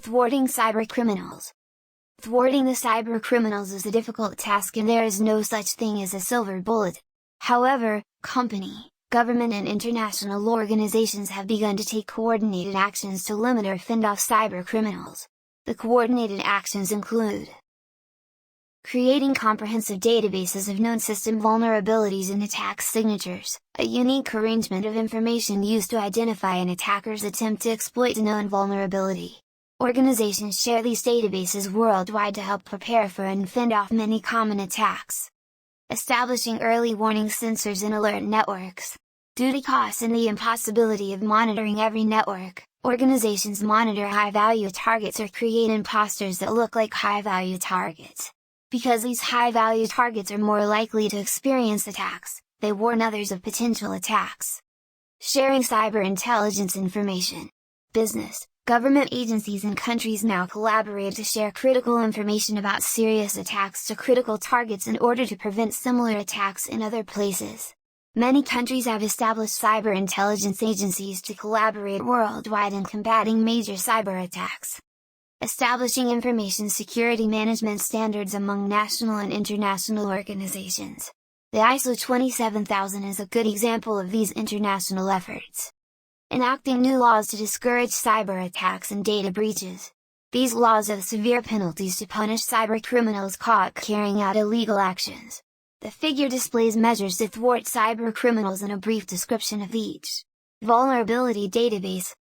Thwarting cyber criminals. Thwarting the cyber criminals is a difficult task and there is no such thing as a silver bullet. However, company, government and international organizations have begun to take coordinated actions to limit or fend off cyber criminals. The coordinated actions include creating comprehensive databases of known system vulnerabilities and attack signatures, a unique arrangement of information used to identify an attacker's attempt to exploit a known vulnerability. Organizations share these databases worldwide to help prepare for and fend off many common attacks. Establishing early warning sensors in alert networks. Due to costs and the impossibility of monitoring every network, organizations monitor high-value targets or create imposters that look like high-value targets. Because these high-value targets are more likely to experience attacks, they warn others of potential attacks. Sharing cyber intelligence information. Business, government agencies and countries now collaborate to share critical information about serious attacks to critical targets in order to prevent similar attacks in other places. Many countries have established cyber intelligence agencies to collaborate worldwide in combating major cyber attacks. Establishing information security management standards among national and international organizations. The ISO 27000 is a good example of these international efforts. Enacting new laws to discourage cyber attacks and data breaches. These laws have severe penalties to punish cyber criminals caught carrying out illegal actions. The figure displays measures to thwart cyber criminals and a brief description of each. Vulnerability database.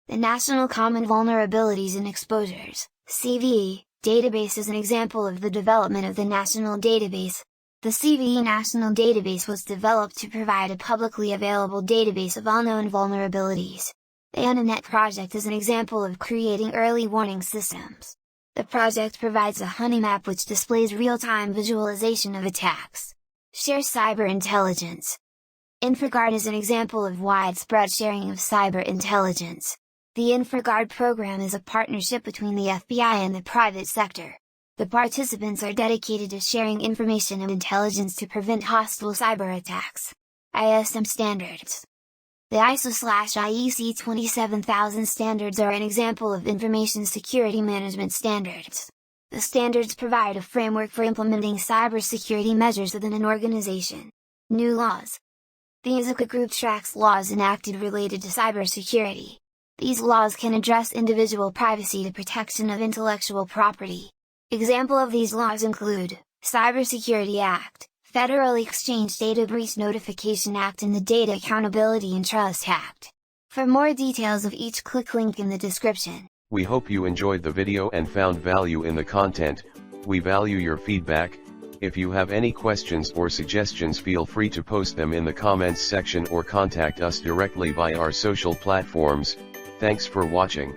The National Common Vulnerabilities and Exposures (CVE) database is an example of the development of the national database. The CVE National Database was developed to provide a publicly available database of all known vulnerabilities. The ANANET project is an example of creating early warning systems. The project provides a honey-map which displays real-time visualization of attacks. Share cyber intelligence. InfraGard is an example of widespread sharing of cyber intelligence. The InfraGard program is a partnership between the FBI and the private sector. The participants are dedicated to sharing information and intelligence to prevent hostile cyber attacks. ISM standards. The ISO/IEC 27000 standards are an example of information security management standards. The standards provide a framework for implementing cybersecurity measures within an organization. New laws. The ISACA group tracks laws enacted related to cybersecurity. These laws can address individual privacy to protection of intellectual property. Example of these laws include, Cybersecurity Act, Federal Exchange Data Breach Notification Act and the Data Accountability and Trust Act. For more details of each, click link in the description. We hope you enjoyed the video and found value in the content. We value your feedback. If you have any questions or suggestions, feel free to post them in the comments section or contact us directly via our social platforms. Thanks for watching.